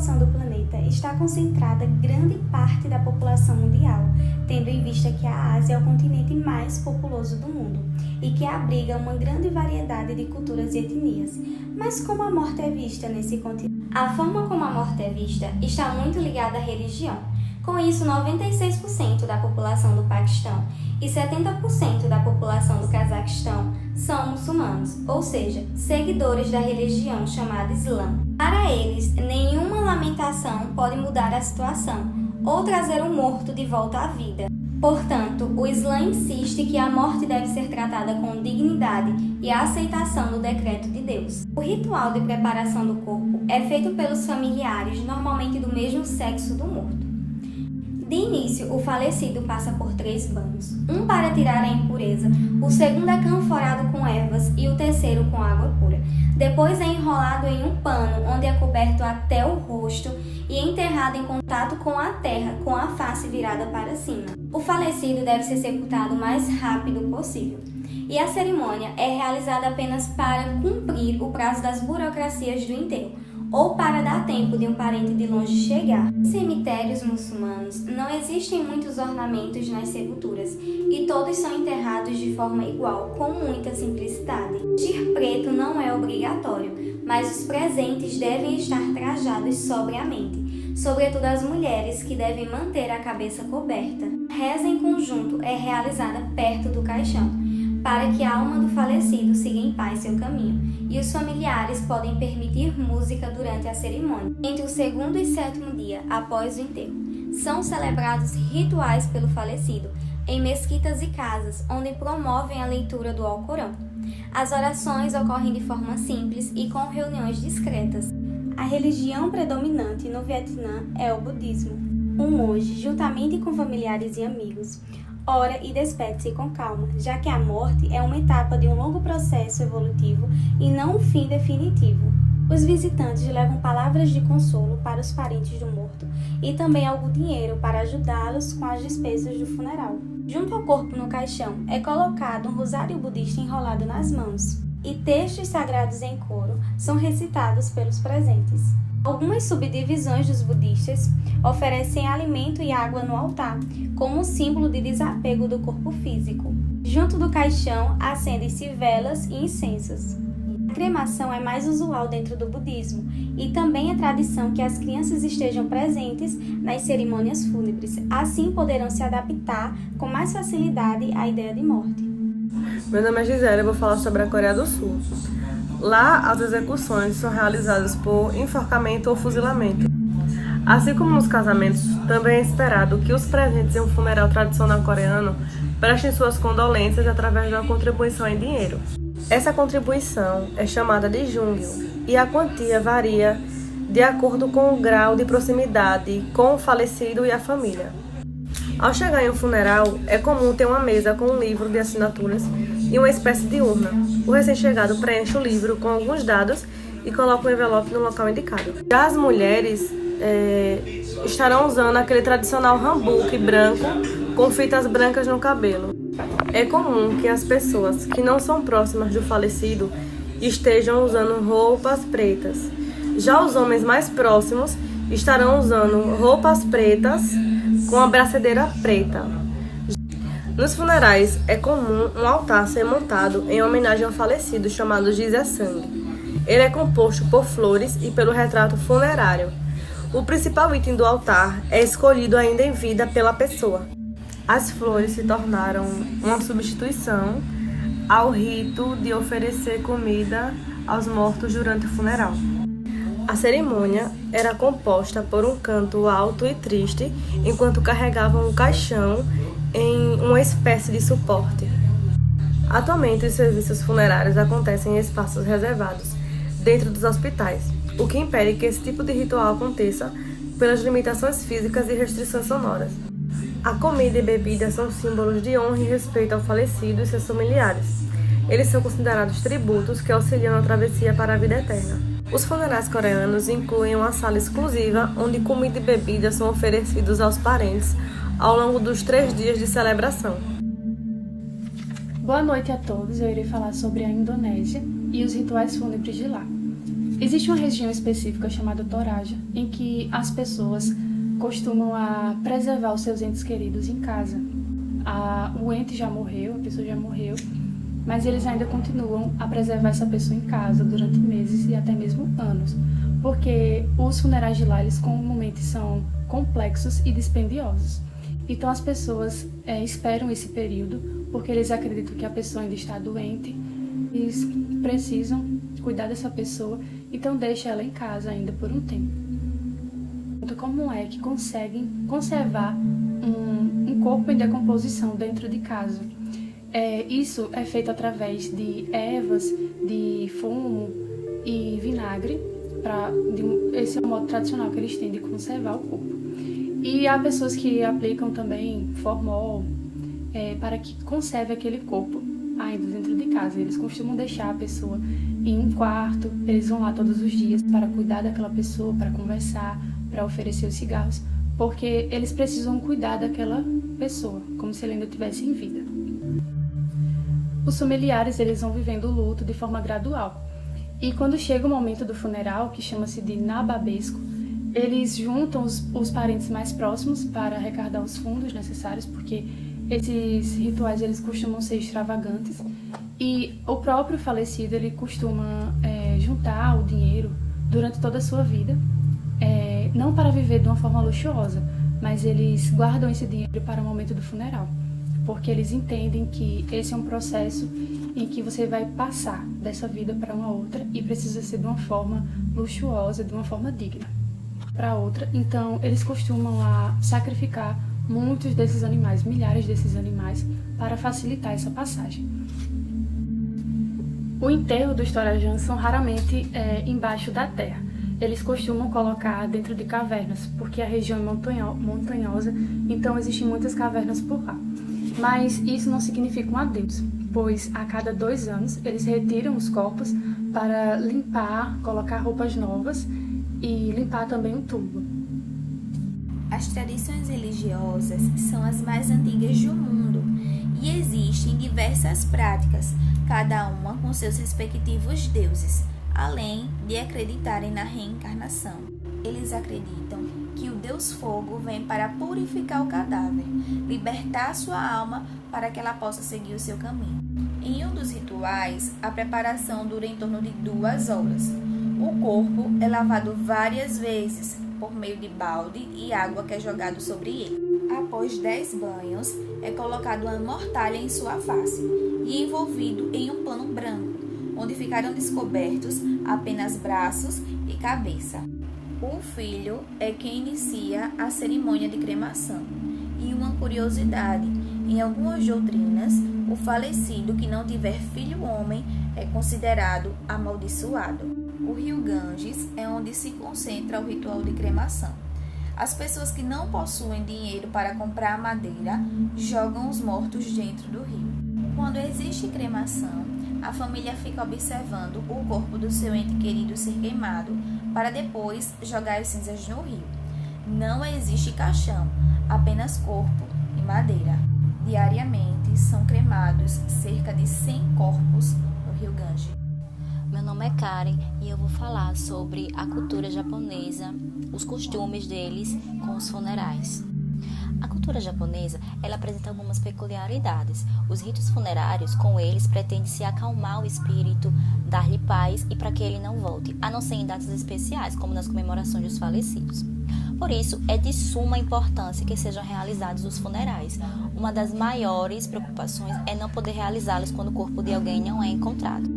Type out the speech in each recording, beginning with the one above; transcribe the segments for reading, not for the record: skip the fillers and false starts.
população do planeta está concentrada grande parte da população mundial, tendo em vista que a Ásia é o continente mais populoso do mundo e que abriga uma grande variedade de culturas e etnias. Mas como a morte é vista nesse continente? A forma como a morte é vista está muito ligada à religião. Com isso, 96% da população do Paquistão e 70% da população do Cazaquistão são muçulmanos, ou seja, seguidores da religião chamada Islã. Para eles, nenhuma lamentação pode mudar a situação ou trazer o morto de volta à vida. Portanto, o Islã insiste que a morte deve ser tratada com dignidade e a aceitação do decreto de Deus. O ritual de preparação do corpo é feito pelos familiares, normalmente do mesmo sexo do morto. De início, o falecido passa por 3 banhos, um para tirar a impureza, o segundo é canforado com ervas e o terceiro com água pura. Depois é enrolado em um pano, onde é coberto até o rosto e enterrado em contato com a terra, com a face virada para cima. O falecido deve ser sepultado o mais rápido possível. E a cerimônia é realizada apenas para cumprir o prazo das burocracias do enterro, ou para dar tempo de um parente de longe chegar. Em cemitérios muçulmanos não existem muitos ornamentos nas sepulturas e todos são enterrados de forma igual, com muita simplicidade. Vestir preto não é obrigatório, mas os presentes devem estar trajados sobriamente, sobretudo as mulheres, que devem manter a cabeça coberta. A reza em conjunto é realizada perto do caixão, para que a alma do falecido siga em paz seu caminho, e os familiares podem permitir música durante a cerimônia. Entre o 2º e 7º dia após o enterro, são celebrados rituais pelo falecido em mesquitas e casas, onde promovem a leitura do Alcorão. As orações ocorrem de forma simples e com reuniões discretas. A religião predominante no Vietnã é o budismo. Um monge, juntamente com familiares e amigos, ora e despede-se com calma, já que a morte é uma etapa de um longo processo evolutivo e não um fim definitivo. Os visitantes levam palavras de consolo para os parentes do morto e também algum dinheiro para ajudá-los com as despesas do funeral. Junto ao corpo no caixão é colocado um rosário budista enrolado nas mãos, e textos sagrados em coro são recitados pelos presentes. Algumas subdivisões dos budistas oferecem alimento e água no altar, como um símbolo de desapego do corpo físico. Junto do caixão acendem-se velas e incensos. A cremação é mais usual dentro do budismo, e também é tradição que as crianças estejam presentes nas cerimônias fúnebres, assim poderão se adaptar com mais facilidade à ideia de morte. Meu nome é Gisele, eu vou falar sobre a Coreia do Sul. Lá, as execuções são realizadas por enforcamento ou fuzilamento. Assim como nos casamentos, também é esperado que os presentes em um funeral tradicional coreano prestem suas condolências através de uma contribuição em dinheiro. Essa contribuição é chamada de jungyo e a quantia varia de acordo com o grau de proximidade com o falecido e a família. Ao chegar em um funeral, é comum ter uma mesa com um livro de assinaturas e uma espécie de urna. O recém-chegado preenche o livro com alguns dados e coloca o envelope no local indicado. Já as mulheres estarão usando aquele tradicional hanbok branco com fitas brancas no cabelo. É comum que as pessoas que não são próximas do falecido estejam usando roupas pretas. Já os homens mais próximos estarão usando roupas pretas com a braçadeira preta. Nos funerais, é comum um altar ser montado em homenagem ao falecido, chamado Jizé-Sang. Ele é composto por flores e pelo retrato funerário. O principal item do altar é escolhido ainda em vida pela pessoa. As flores se tornaram uma substituição ao rito de oferecer comida aos mortos durante o funeral. A cerimônia era composta por um canto alto e triste, enquanto carregavam um caixão em uma espécie de suporte. Atualmente, os serviços funerários acontecem em espaços reservados, dentro dos hospitais, o que impede que esse tipo de ritual aconteça pelas limitações físicas e restrições sonoras. A comida e bebida são símbolos de honra e respeito ao falecido e seus familiares. Eles são considerados tributos que auxiliam na travessia para a vida eterna. Os funerais coreanos incluem uma sala exclusiva onde comida e bebida são oferecidos aos parentes ao longo dos 3 dias de celebração. Boa noite a todos, eu irei falar sobre a Indonésia e os rituais fúnebres de lá. Existe uma região específica chamada Toraja, em que as pessoas costumam preservar os seus entes queridos em casa. O ente já morreu, a pessoa já morreu, mas eles ainda continuam a preservar essa pessoa em casa durante meses e até mesmo anos, porque os funerais de lá, eles comumente são complexos e dispendiosos. Então as pessoas esperam esse período, porque eles acreditam que a pessoa ainda está doente, eles precisam cuidar dessa pessoa, então deixa ela em casa ainda por um tempo. Então, como é que conseguem conservar um corpo em decomposição dentro de casa? Isso é feito através de ervas, de fumo e vinagre. Esse é o modo tradicional que eles têm de conservar o corpo. E há pessoas que aplicam também formol para que conserve aquele corpo ainda dentro de casa. Eles costumam deixar a pessoa em um quarto, eles vão lá todos os dias para cuidar daquela pessoa, para conversar, para oferecer os cigarros, porque eles precisam cuidar daquela pessoa, como se ela ainda estivesse em vida. Os familiares, eles vão vivendo o luto de forma gradual. E quando chega o momento do funeral, que chama-se de nababesco, eles juntam os parentes mais próximos para arrecadar os fundos necessários, porque esses rituais, eles costumam ser extravagantes, e o próprio falecido, ele costuma juntar o dinheiro durante toda a sua vida, não para viver de uma forma luxuosa, mas eles guardam esse dinheiro para o momento do funeral, porque eles entendem que esse é um processo em que você vai passar dessa vida para uma outra e precisa ser de uma forma luxuosa, de uma forma digna para outra. Então, eles costumam sacrificar muitos desses animais, milhares desses animais, para facilitar essa passagem. O enterro dos Torajãs são raramente embaixo da terra. Eles costumam colocar dentro de cavernas, porque a região é montanhosa, então existem muitas cavernas por lá. Mas isso não significa um adeus, pois a cada 2 anos eles retiram os corpos para limpar, colocar roupas novas e limpar também o túmulo. As tradições religiosas são as mais antigas do mundo e existem diversas práticas, cada uma com seus respectivos deuses, além de acreditarem na reencarnação. Eles acreditam que o Deus Fogo vem para purificar o cadáver, libertar sua alma para que ela possa seguir o seu caminho. Em um dos rituais, a preparação dura em torno de 2 horas. O corpo é lavado várias vezes por meio de balde e água que é jogado sobre ele. Após 10 banhos, é colocado uma mortalha em sua face e envolvido em um pano branco, onde ficarão descobertos apenas braços e cabeça. O filho é quem inicia a cerimônia de cremação. E uma curiosidade, em algumas doutrinas, o falecido que não tiver filho homem é considerado amaldiçoado. O rio Ganges é onde se concentra o ritual de cremação. As pessoas que não possuem dinheiro para comprar madeira jogam os mortos dentro do rio. Quando existe cremação, a família fica observando o corpo do seu ente querido ser queimado para depois jogar as cinzas no rio. Não existe caixão, apenas corpo e madeira. Diariamente são cremados cerca de 100 corpos no rio Ganges. Meu nome é Karen e eu vou falar sobre a cultura japonesa, os costumes deles com os funerais. A cultura japonesa, ela apresenta algumas peculiaridades. Os ritos funerários, com eles, pretendem se acalmar o espírito, dar-lhe paz e para que ele não volte, a não ser em datas especiais, como nas comemorações dos falecidos. Por isso, é de suma importância que sejam realizados os funerais. Uma das maiores preocupações é não poder realizá-los quando o corpo de alguém não é encontrado.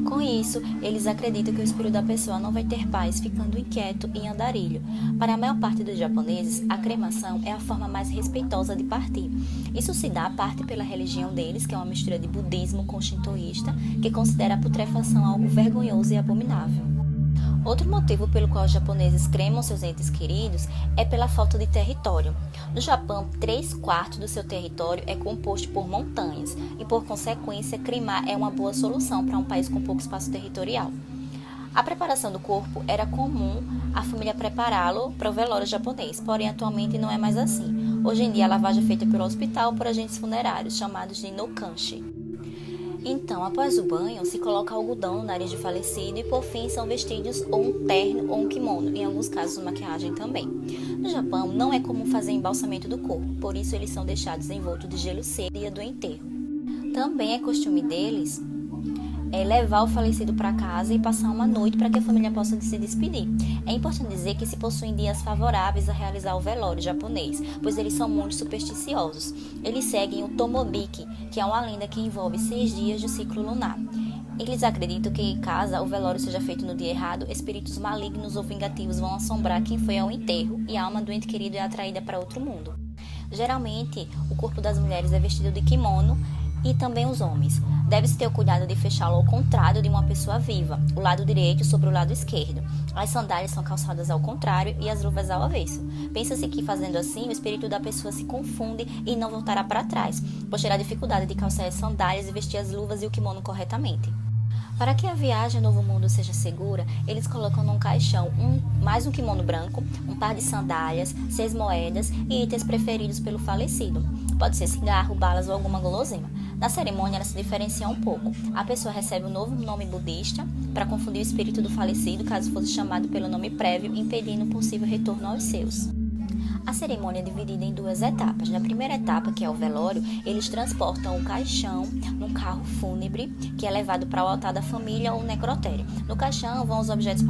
Com isso, eles acreditam que o espírito da pessoa não vai ter paz, ficando inquieto e andarilho. Para a maior parte dos japoneses, a cremação é a forma mais respeitosa de partir. Isso se dá parte pela religião deles, que é uma mistura de budismo com shintoísta, que considera a putrefação algo vergonhoso e abominável. Outro motivo pelo qual os japoneses cremam seus entes queridos é pela falta de território. No Japão, 3/4 do seu território é composto por montanhas e, por consequência, cremar é uma boa solução para um país com pouco espaço territorial. A preparação do corpo era comum a família prepará-lo para o velório japonês, porém atualmente não é mais assim. Hoje em dia a lavagem é feita pelo hospital ou por agentes funerários, chamados de nokanshi. Então, após o banho, se coloca algodão no nariz de falecido e, por fim, são vestidos ou um terno ou um kimono, em alguns casos maquiagem também. No Japão, não é comum fazer embalsamento do corpo, por isso eles são deixados envoltos de gelo seco no dia do enterro. Também é costume deles levar o falecido para casa e passar uma noite para que a família possa se despedir. É importante dizer que se possuem dias favoráveis a realizar o velório japonês, pois eles são muito supersticiosos. Eles seguem o Tomobiki, que é uma lenda que envolve 6 dias do ciclo lunar. Eles acreditam que, caso o velório seja feito no dia errado, espíritos malignos ou vingativos vão assombrar quem foi ao enterro e a alma do ente querido é atraída para outro mundo. Geralmente, o corpo das mulheres é vestido de kimono e também os homens. Deve-se ter o cuidado de fechá-lo ao contrário de uma pessoa viva, o lado direito sobre o lado esquerdo. As sandálias são calçadas ao contrário e as luvas ao avesso. Pensa-se que, fazendo assim, o espírito da pessoa se confunde e não voltará para trás, pois terá dificuldade de calçar as sandálias e vestir as luvas e o kimono corretamente. Para que a viagem ao Novo Mundo seja segura, eles colocam num caixão mais um kimono branco, um par de sandálias, 6 moedas e itens preferidos pelo falecido. Pode ser cigarro, balas ou alguma guloseima. Na cerimônia, ela se diferencia um pouco. A pessoa recebe um novo nome budista para confundir o espírito do falecido caso fosse chamado pelo nome prévio, impedindo um possível retorno aos seus. A cerimônia é dividida em 2 etapas. Na primeira etapa, que é o velório, eles transportam o caixão num carro fúnebre, que é levado para o altar da família ou necrotério. No caixão vão os objetos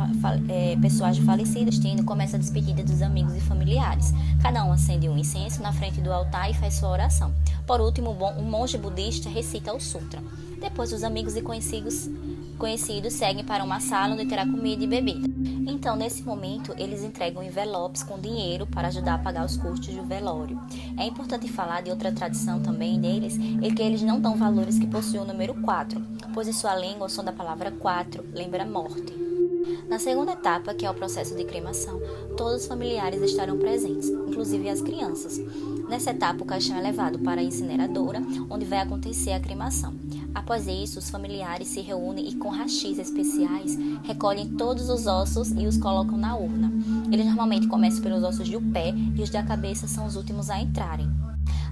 pessoais de falecidos, tendo começa a despedida dos amigos e familiares. Cada um acende um incenso na frente do altar e faz sua oração. Por último, um monge budista recita o sutra. Depois, os amigos e conhecidos seguem para uma sala onde terá comida e bebida. Então, nesse momento, eles entregam envelopes com dinheiro para ajudar a pagar os custos do velório. É importante falar de outra tradição também deles, é que eles não dão valores que possuem o número 4, pois em sua língua o som da palavra 4 lembra morte. Na segunda etapa, que é o processo de cremação, todos os familiares estarão presentes, inclusive as crianças. Nessa etapa, o caixão é levado para a incineradora, onde vai acontecer a cremação. Após isso, os familiares se reúnem e, com rachis especiais, recolhem todos os ossos e os colocam na urna. Eles normalmente começam pelos ossos do pé e os da cabeça são os últimos a entrarem.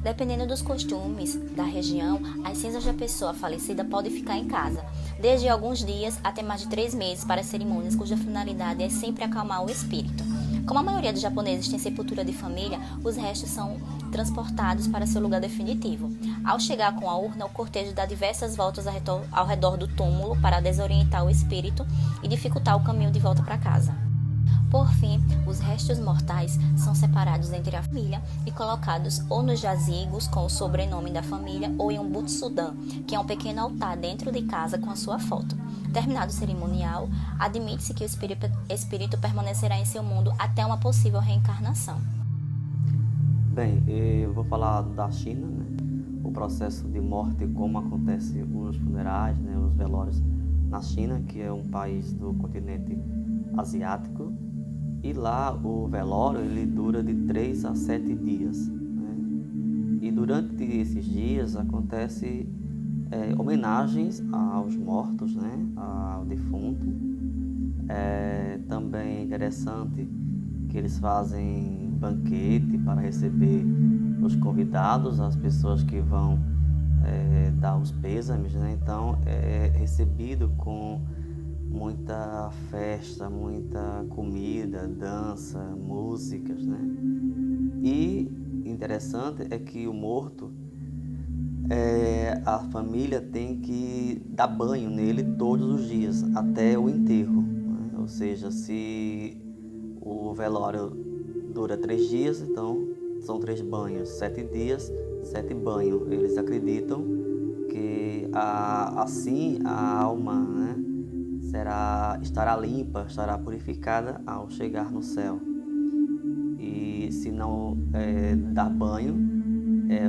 Dependendo dos costumes da região, as cinzas da pessoa falecida podem ficar em casa, desde alguns dias até mais de 3 meses para cerimônias cuja finalidade é sempre acalmar o espírito. Como a maioria dos japoneses tem sepultura de família, os restos são transportados para seu lugar definitivo. Ao chegar com a urna, o cortejo dá diversas voltas ao redor do túmulo para desorientar o espírito e dificultar o caminho de volta para casa. Por fim, os restos mortais são separados entre a família e colocados ou nos jazigos com o sobrenome da família ou em um butsudan, que é um pequeno altar dentro de casa com a sua foto. Terminado o cerimonial, admite-se que o espírito permanecerá em seu mundo até uma possível reencarnação. Bem, eu vou falar da China, né? O processo de morte, como acontece os funerais, né? Os velórios na China, que é um país do continente asiático. E lá o velório ele dura de 3 a 7 dias. Né? E durante esses dias acontece homenagens aos mortos, né? Ao defunto. Também é interessante que eles fazem banquete para receber os convidados, as pessoas que vão dar os pêsames. Né? Então é recebido com muita festa, muita comida, dança, músicas, né? E interessante é que o morto, a família tem que dar banho nele todos os dias, até o enterro. Né? Ou seja, se o velório dura 3 dias, então são 3 banhos, 7 dias, 7 banhos. Eles acreditam que assim a alma, né? Estará limpa, estará purificada ao chegar no céu. E se não dar banho,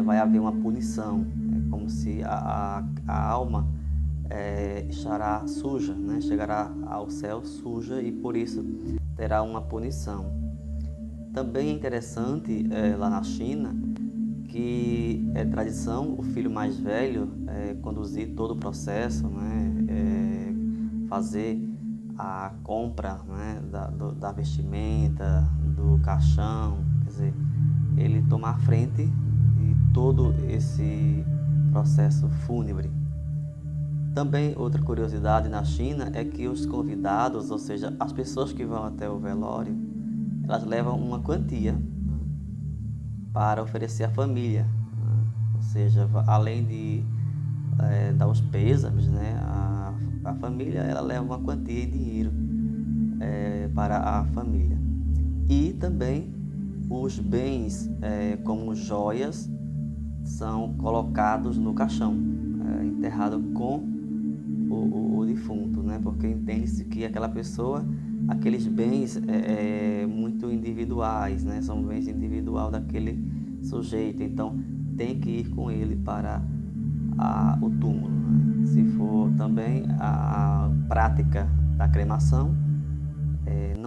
vai haver uma punição. É como se a alma estará suja, né? Chegará ao céu suja e por isso terá uma punição. Também é interessante lá na China que é tradição o filho mais velho conduzir todo o processo, né? Fazer a compra, né, da vestimenta, do caixão, quer dizer, ele tomar frente de todo esse processo fúnebre. Também outra curiosidade na China é que os convidados, ou seja, as pessoas que vão até o velório, elas levam uma quantia para oferecer à família, ou seja, além de dar os pêsames, né, a família ela leva uma quantia em dinheiro para a família. E também os bens, como joias, são colocados no caixão, enterrado com o defunto, né? Porque entende-se que aquela pessoa, aqueles bens muito individuais, né? São bens individual daquele sujeito, então tem que ir com ele para o túmulo, né? Se for também a prática da cremação, não